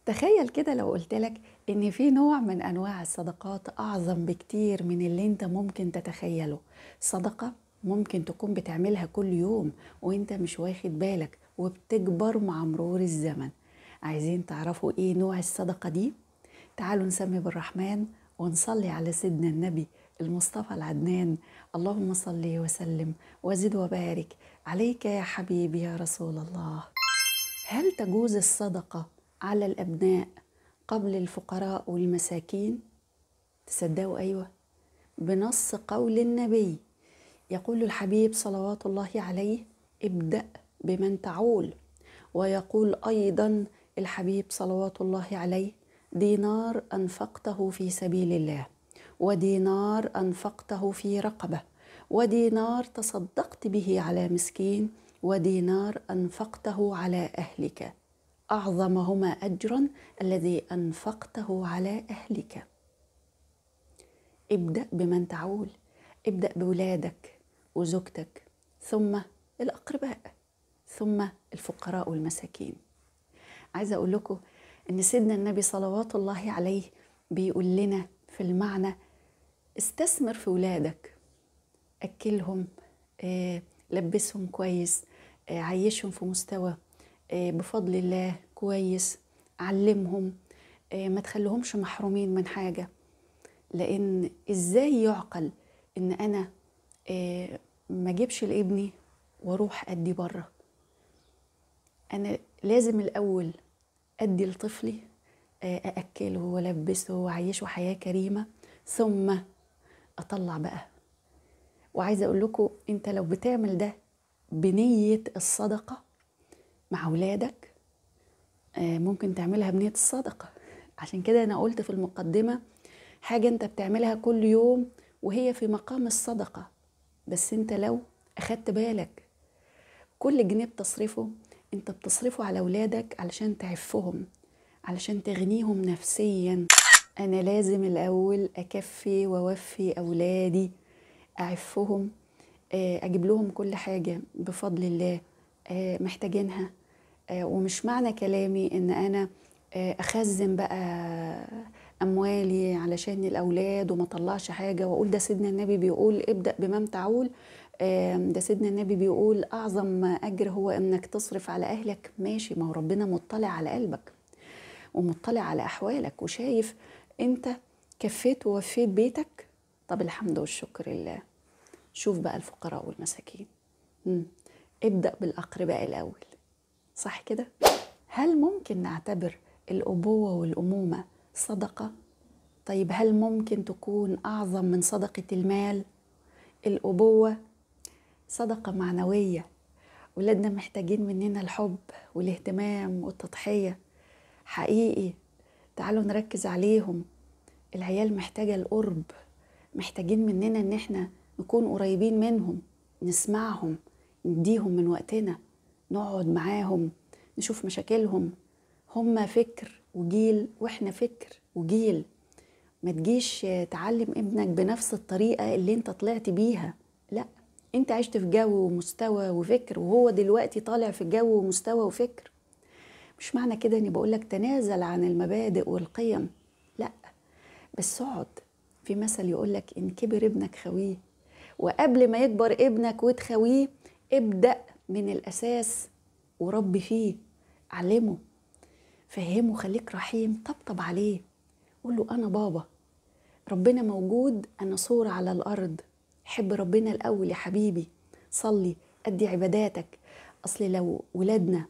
تخيل كده لو قلتلك إن في نوع من أنواع الصدقات أعظم بكتير من اللي أنت ممكن تتخيله. صدقة ممكن تكون بتعملها كل يوم وأنت مش واخد بالك وبتكبر مع مرور الزمن. عايزين تعرفوا إيه نوع الصدقة دي؟ تعالوا نسمي بالرحمن ونصلي على سيدنا النبي المصطفى العدنان. اللهم صل وسلم وزد وبارك عليك يا حبيبي يا رسول الله. هل تجوز الصدقة على الأبناء قبل الفقراء والمساكين؟ تصدقوا أيوة، بنص قول النبي. يقول الحبيب صلوات الله عليه: ابدأ بمن تعول. ويقول أيضا الحبيب صلوات الله عليه: دينار أنفقته في سبيل الله، ودينار أنفقته في رقبة، ودينار تصدقت به على مسكين، ودينار أنفقته على أهلك، أعظمهما أجرا الذي أنفقته على أهلك. ابدأ بمن تعول، ابدأ بولادك وزوجتك، ثم الأقرباء، ثم الفقراء والمساكين. عايزة أقول لكم إن سيدنا النبي صلوات الله عليه بيقول لنا في المعنى: استثمر في ولادك، أكلهم، لبسهم كويس، عيشهم في مستوى بفضل الله كويس، علمهم، ما تخليهمش محرومين من حاجة. لأن إزاي يعقل إن أنا ما أجيبش لابني واروح أدي بره؟ أنا لازم الأول أدي لطفلي، أأكله ولبسه وأعيشه حياة كريمة، ثم أطلع بقى. وعايزة أقول لكم أنت لو بتعمل ده بنية الصدقة مع أولادك، ممكن تعملها بنية الصدقة. عشان كده أنا قلت في المقدمة حاجة أنت بتعملها كل يوم وهي في مقام الصدقة. بس أنت لو أخدت بالك كل جنيه بتصرفه أنت بتصرفه على أولادك علشان تعفهم، علشان تغنيهم نفسيا. أنا لازم الأول أكفي ووفي أولادي، أعفهم، أجيب لهم كل حاجة بفضل الله محتاجينها. ومش معنى كلامي إن أنا أخزن بقى أموالي علشان الأولاد وما طلعش حاجة وأقول ده سيدنا النبي بيقول ابدأ بمن تعول، ده سيدنا النبي بيقول أعظم أجر هو إنك تصرف على أهلك. ماشي، ما هو ربنا مطلع على قلبك ومطلع على أحوالك وشايف أنت كفيت ووفيت بيتك. طب الحمد والشكر لله. شوف بقى الفقراء والمساكين، ابدأ بالأقرباء الأول، صح كده؟ هل ممكن نعتبر الأبوة والأمومة صدقة؟ طيب هل ممكن تكون أعظم من صدقة المال؟ الأبوة صدقة معنوية، ولادنا محتاجين مننا الحب والاهتمام والتضحية حقيقي. تعالوا نركز عليهم. العيال محتاجة القرب، محتاجين مننا ان احنا نكون قريبين منهم، نسمعهم، نديهم من وقتنا، نقعد معاهم، نشوف مشاكلهم. هما فكر وجيل واحنا فكر وجيل. ما تجيش تعلم ابنك بنفس الطريقة اللي انت طلعت بيها، لا، انت عشت في جو ومستوى وفكر وهو دلوقتي طالع في جو ومستوى وفكر. مش معنى كده اني بقولك تنازل عن المبادئ والقيم، لا، بس اقعد. في مثل يقولك إن كبر ابنك خويه. وقبل ما يكبر ابنك وتخويه ابدأ من الأساس وربي فيه، علمه، فهمه، خليك رحيم، طبطب عليه، قول له أنا بابا، ربنا موجود، أنا صورة على الأرض، حب ربنا الأول يا حبيبي، صلي، أدي عباداتك. أصل لو ولادنا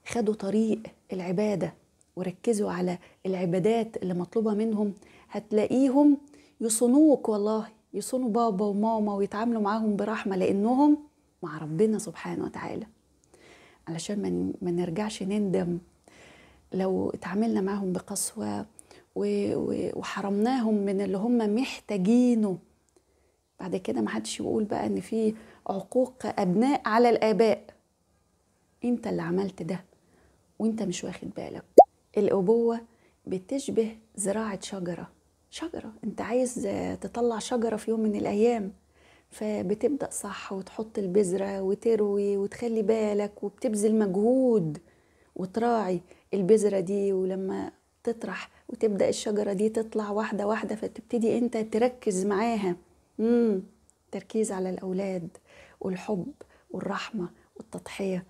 خدوا طريق العبادة وركزوا على العبادات اللي مطلوبة منهم هتلاقيهم يصونوك، والله يصونوا بابا وماما ويتعاملوا معاهم برحمة لأنهم مع ربنا سبحانه وتعالى. علشان ما نرجعش نندم لو اتعاملنا معاهم بقسوة وحرمناهم من اللي هم محتاجينه. بعد كده ما حدش يقول بقى ان في عقوق ابناء على الاباء. انت اللي عملت ده وانت مش واخد بالك. الابوة بتشبه زراعة شجرة انت عايز تطلع شجرة في يوم من الايام، فبتبدأ صح وتحط البذرة وتروي وتخلي بالك وبتبذل مجهود وتراعي البذرة دي ولما تطرح وتبدأ الشجرة دي تطلع واحدة واحدة، فتبتدي انت تركز معاها. تركيز على الأولاد والحب والرحمة والتضحية،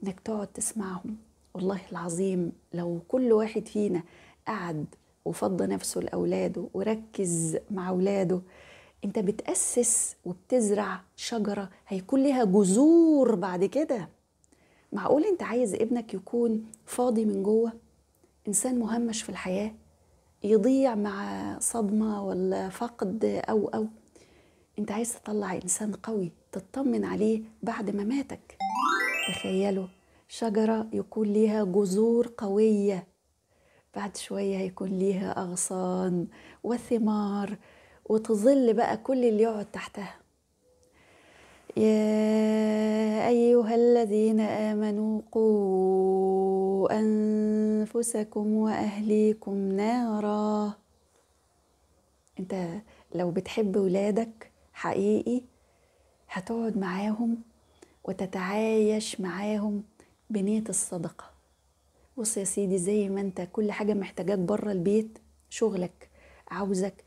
انك تقعد تسمعهم. والله العظيم لو كل واحد فينا قعد وفضى نفسه لأولاده وركز مع أولاده، انت بتأسس وبتزرع شجرة هيكون لها جذور بعد كده. معقول انت عايز ابنك يكون فاضي من جوه، انسان مهمش في الحياة، يضيع مع صدمة ولا فقد او انت عايز تطلع انسان قوي تطمن عليه بعد ما ماتك. تخيلوا شجرة يكون ليها جذور قوية، بعد شوية هيكون ليها أغصان وثمار وتظل بقى كل اللي يقعد تحتها. يا أيها الذين آمنوا قوا أنفسكم وأهليكم نارا. انت لو بتحب ولادك حقيقي هتقعد معاهم وتتعايش معاهم بنية الصدقة. بص يا سيدي، زي ما انت كل حاجة محتاجاك بره البيت، شغلك عاوزك،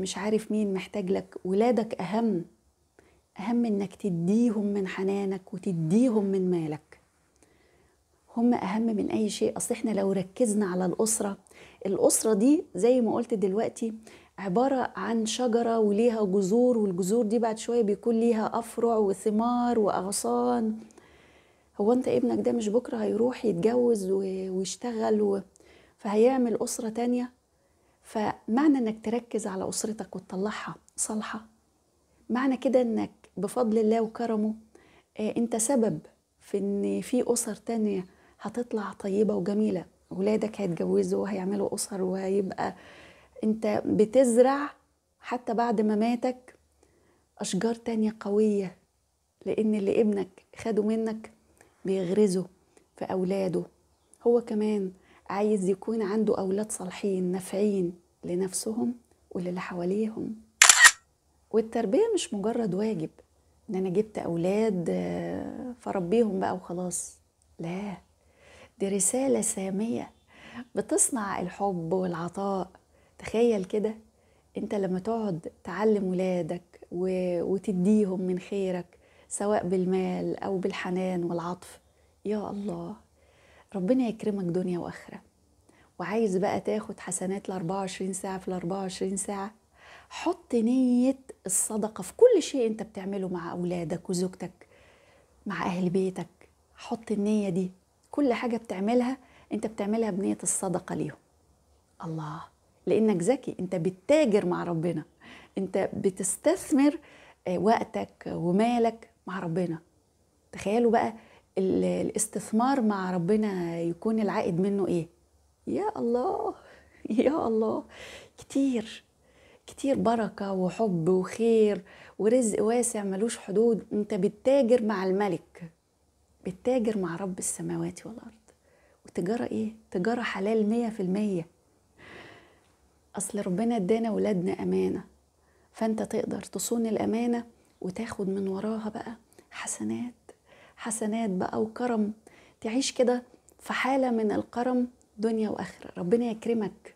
مش عارف مين محتاج لك، ولادك أهم انك تديهم من حنانك وتديهم من مالك. هم أهم من أي شيء. أصل احنا لو ركزنا على الأسرة دي زي ما قلت دلوقتي عبارة عن شجرة وليها جذور، والجذور دي بعد شوية بيكون ليها أفرع وثمار وأغصان. هو انت ابنك ده مش بكرة هيروح يتجوز ويشتغل فهيعمل أسرة تانية؟ فمعنى انك تركز على أسرتك وتطلعها صالحة، معنى كده انك بفضل الله وكرمه انت سبب في ان في أسر تانية هتطلع طيبة وجميلة. ولادك هيتجوزوا وهيعملوا أسر، وهيبقى انت بتزرع حتى بعد ما ماتك أشجار تانية قوية، لأن اللي ابنك خده منك بيغرزه في أولاده. هو كمان عايز يكون عنده أولاد صالحين نافعين لنفسهم وللي حواليهم. والتربية مش مجرد واجب إن أنا جبت أولاد فربيهم بقى وخلاص، لا، دي رسالة سامية بتصنع الحب والعطاء. تخيل كده انت لما تقعد تعلم ولادك وتديهم من خيرك سواء بالمال أو بالحنان والعطف، يا الله ربنا يكرمك دنيا وآخرة. وعايز بقى تاخد حسنات 24 ساعة في 24 ساعة، حط نية الصدقة في كل شيء انت بتعمله مع أولادك وزوجتك مع أهل بيتك. حط النية دي، كل حاجة بتعملها انت بتعملها بنية الصدقة ليهم. الله، لأنك ذكي، انت بتتاجر مع ربنا، انت بتستثمر وقتك ومالك مع ربنا. تخيلوا بقى الاستثمار مع ربنا يكون العائد منه ايه؟ يا الله يا الله، كتير كتير بركة وحب وخير ورزق واسع ملوش حدود. انت بتتاجر مع الملك، بتتاجر مع رب السماوات والأرض. وتجارة ايه؟ تجارة حلال 100%. أصل ربنا ادانا ولادنا أمانة، فأنت تقدر تصون الأمانة وتاخد من وراها بقى حسنات، حسنات بقى وكرم، تعيش كده في حالة من الكرم دنيا وآخرة. ربنا يكرمك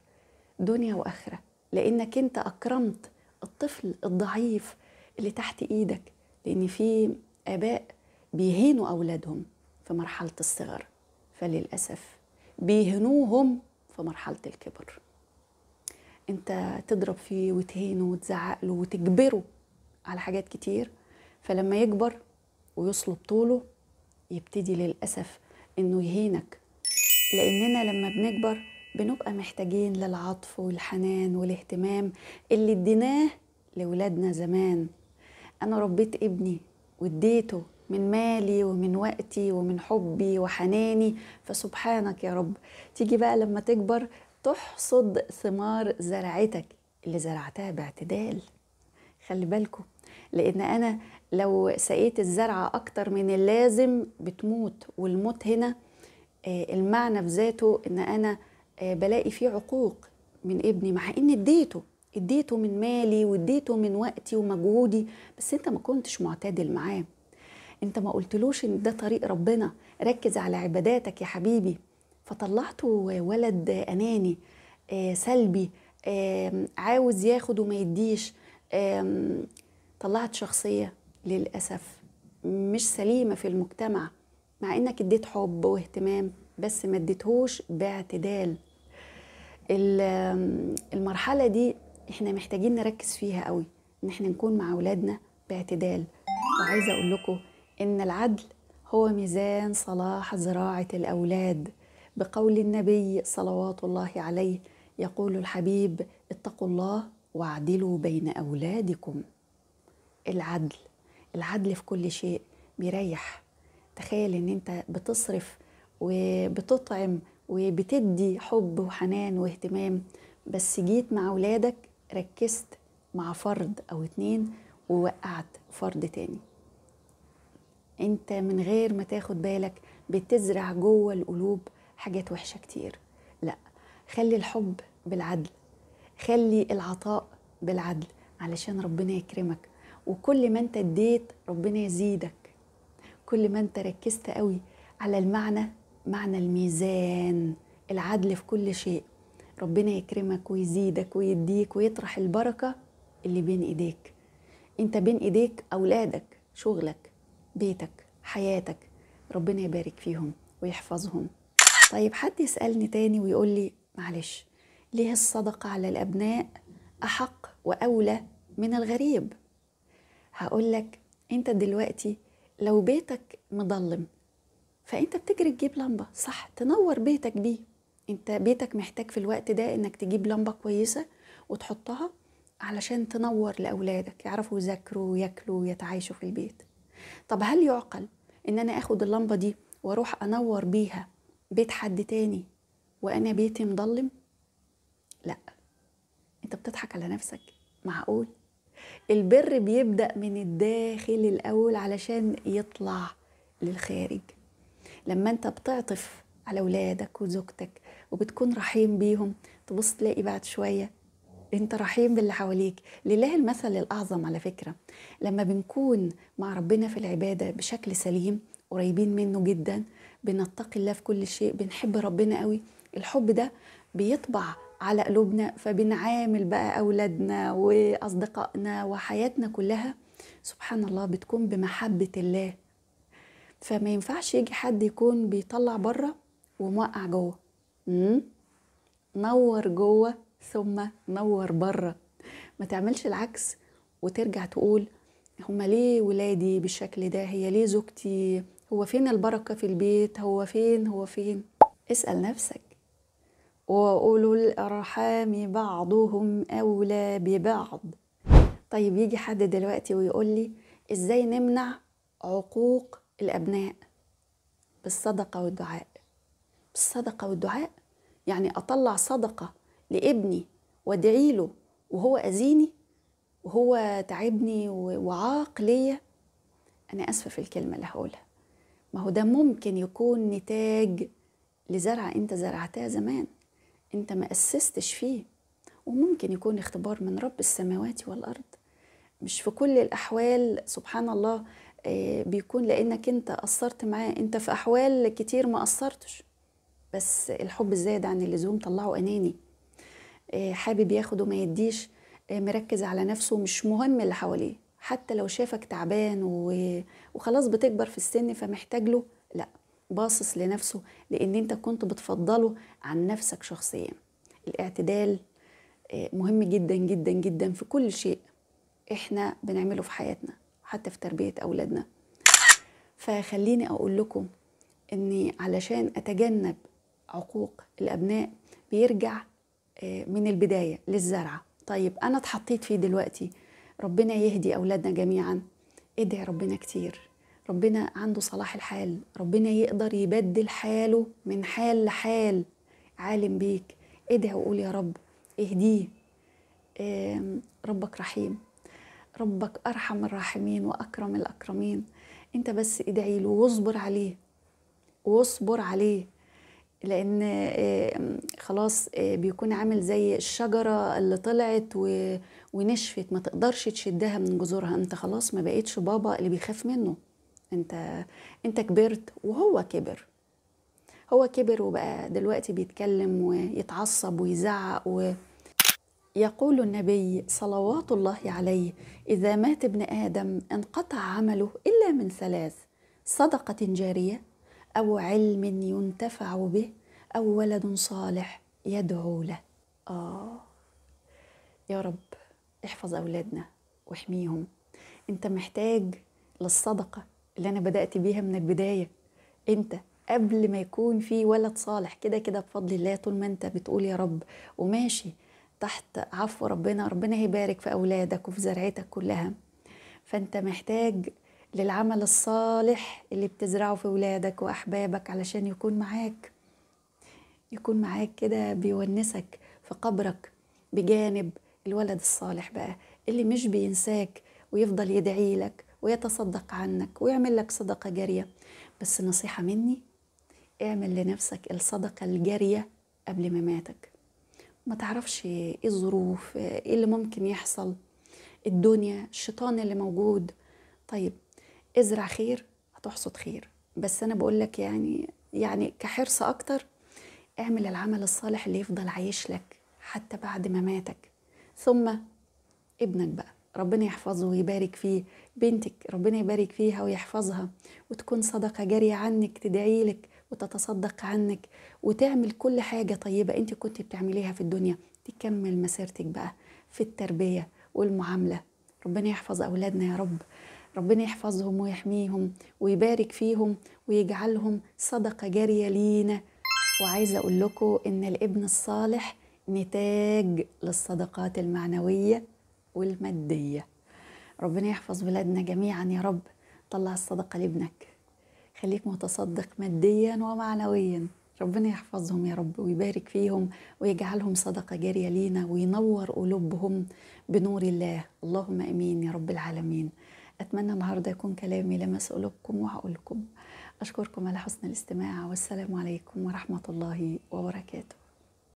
دنيا وآخرة لأنك أنت أكرمت الطفل الضعيف اللي تحت إيدك. لأن في آباء بيهينوا أولادهم في مرحلة الصغر، فللأسف بيهنوهم في مرحلة الكبر. انت تضرب فيه وتهينه وتزعق له وتجبره على حاجات كتير، فلما يكبر ويصلب طوله يبتدي للأسف انه يهينك. لأننا لما بنكبر بنبقى محتاجين للعطف والحنان والاهتمام اللي اديناه لولادنا زمان. أنا ربيت ابني واديته من مالي ومن وقتي ومن حبي وحناني، فسبحانك يا رب تيجي بقى لما تكبر تحصد ثمار زرعتك اللي زرعتها باعتدال. خلي بالكم، لأن أنا لو سقيت الزرعة أكتر من اللازم بتموت، والموت هنا المعنى في ذاته إن أنا بلاقي فيه عقوق من ابني، مع إني اديته من مالي واديته من وقتي ومجهودي، بس انت ما كنتش معتدل معاه. انت ما قلتلوش ان ده طريق ربنا، ركز على عباداتك يا حبيبي. فطلعته ولد أناني، سلبي، عاوز ياخد وما يديش. طلعت شخصية للأسف مش سليمة في المجتمع، مع إنك اديت حب واهتمام بس ما اديتهوش باعتدال. المرحلة دي احنا محتاجين نركز فيها قوي، ان احنا نكون مع أولادنا باعتدال. وعايزة أقول لكم إن العدل هو ميزان صلاح زراعة الأولاد، بقول النبي صلوات الله عليه، يقول الحبيب: اتقوا الله واعدلوا بين أولادكم. العدل، العدل في كل شيء بيريح. تخيل إن أنت بتصرف وبتطعم وبتدي حب وحنان واهتمام، بس جيت مع أولادك ركزت مع فرد أو اتنين ووقعت فرد تاني. انت من غير ما تاخد بالك بتزرع جوه القلوب حاجات وحشة كتير. لا، خلي الحب بالعدل، خلي العطاء بالعدل علشان ربنا يكرمك. وكل ما انت اديت ربنا يزيدك، كل ما انت ركزت قوي على المعنى، معنى الميزان، العدل في كل شيء، ربنا يكرمك ويزيدك ويديك ويطرح البركة اللي بين ايديك. انت بين ايديك اولادك، شغلك، بيتك، حياتك، ربنا يبارك فيهم ويحفظهم. طيب حد يسألني تاني ويقول لي: معلش، ليه الصدقة على الأبناء أحق وأولى من الغريب؟ هقول لك: انت دلوقتي لو بيتك مظلم فانت بتجري تجيب لمبة، صح، تنور بيتك بيه. انت بيتك محتاج في الوقت ده انك تجيب لمبة كويسة وتحطها علشان تنور لأولادك يعرفوا يذاكروا وياكلوا ويتعايشوا في البيت. طب هل يعقل ان انا اخد اللمبة دي واروح انور بيها بيت حد تاني وانا بيتي مظلم؟ لا، انت بتضحك على نفسك. معقول؟ البر بيبدأ من الداخل الأول علشان يطلع للخارج. لما انت بتعطف على أولادك وزوجتك وبتكون رحيم بيهم، تبص تلاقي بعد شوية انت رحيم باللي حواليك. لله المثل الأعظم على فكرة. لما بنكون مع ربنا في العبادة بشكل سليم، قريبين منه جدا، بنتقي الله في كل شيء، بنحب ربنا قوي، الحب ده بيطبع على قلوبنا، فبنعامل بقى أولادنا وأصدقائنا وحياتنا كلها سبحان الله بتكون بمحبة الله. فما ينفعش يجي حد يكون بيطلع بره وموقع جوه. نور جوه ثم نور بره، ما تعملش العكس وترجع تقول: هما ليه ولادي بالشكل ده؟ هي ليه زوجتي؟ هو فين البركة في البيت؟ هو فين؟ اسأل نفسك. وأولو الأرحام بعضهم أولى ببعض. طيب يجي حد دلوقتي ويقول لي: إزاي نمنع عقوق الأبناء؟ بالصدقة والدعاء. بالصدقة والدعاء يعني أطلع صدقة لابني وادعي له وهو أذيني وهو تعبني وعاق ليا؟ أنا أسفة في الكلمة اللي هقولها، ما هو ده ممكن يكون نتاج لزرع أنت زرعتها زمان، أنت ما أسستش فيه، وممكن يكون اختبار من رب السماوات والأرض. مش في كل الأحوال سبحان الله بيكون لأنك أنت قصرت معاه، أنت في أحوال كتير ما قصرتش، بس الحب الزايد عن اللزوم طلعه أناني، حابب ياخد وما يديش، مركز على نفسه، مش مهم اللي حواليه. حتى لو شافك تعبان وخلاص بتكبر في السن فمحتاج له، لا، باصص لنفسه لأن أنت كنت بتفضله عن نفسك شخصيا. الاعتدال مهم جدا جدا جدا في كل شيء احنا بنعمله في حياتنا، حتى في تربية أولادنا. فخليني أقول لكم أني علشان أتجنب عقوق الأبناء بيرجع من البداية للزرع. طيب أنا اتحطيت فيه دلوقتي، ربنا يهدي أولادنا جميعا. ادعي ربنا كتير، ربنا عنده صلاح الحال، ربنا يقدر يبدل حاله من حال لحال، عالم بيك. ادعي وقول: يا رب اهديه. ربك رحيم، ربك أرحم الراحمين وأكرم الأكرمين. انت بس ادعي له واصبر عليه، واصبر عليه، لأن خلاص بيكون عامل زي الشجرة اللي طلعت ونشفت، ما تقدرش تشدها من جذورها. انت خلاص ما بقيتش بابا اللي بيخاف منه، انت كبرت وهو كبر. هو كبر وبقى دلوقتي بيتكلم ويتعصب ويزعق. ويقول النبي صلوات الله عليه: إذا مات ابن آدم انقطع عمله إلا من ثلاث: صدقة جارية، أو علم ينتفع به، أو ولد صالح يدعو له. يا رب احفظ أولادنا واحميهم. انت محتاج للصدقة اللي أنا بدأت بيها من البداية. انت قبل ما يكون في ولد صالح كده كده بفضل الله، طول ما انت بتقول يا رب وماشي تحت عفو ربنا، ربنا هيبارك في أولادك وفي زرعتك كلها. فانت محتاج للعمل الصالح اللي بتزرعه في أولادك وأحبابك علشان يكون معاك كده بيونسك في قبرك، بجانب الولد الصالح بقى اللي مش بينساك ويفضل يدعي لك ويتصدق عنك ويعمل لك صدقة جارية. بس نصيحة مني: اعمل لنفسك الصدقة الجارية قبل مماتك. ما تعرفش ايه الظروف، ايه اللي ممكن يحصل، الدنيا، الشيطان اللي موجود. طيب ازرع خير هتحصد خير. بس انا بقولك يعني كحرص اكتر، اعمل العمل الصالح اللي يفضل عايش لك حتى بعد مماتك. ثم ابنك بقى ربنا يحفظه ويبارك فيه، بنتك ربنا يبارك فيها ويحفظها، وتكون صدقة جارية عنك، تدعي لك وتتصدق عنك وتعمل كل حاجة طيبة انت كنت بتعمليها في الدنيا، تكمل مسيرتك بقى في التربية والمعاملة. ربنا يحفظ أولادنا يا رب، ربنا يحفظهم ويحميهم ويبارك فيهم ويجعلهم صدقة جارية لينا. وعايزة أقول لكم إن الابن الصالح نتاج للصدقات المعنوية والمادية. ربنا يحفظ بلادنا جميعا يا رب. طلع الصدقة لابنك، خليك متصدق ماديا ومعنويا. ربنا يحفظهم يا رب ويبارك فيهم ويجعلهم صدقة جارية لينا وينور قلوبهم بنور الله. اللهم امين يا رب العالمين. اتمنى النهارده يكون كلامي لمس قلوبكم وعقولكم. اشكركم على حسن الاستماع، والسلام عليكم ورحمة الله وبركاته.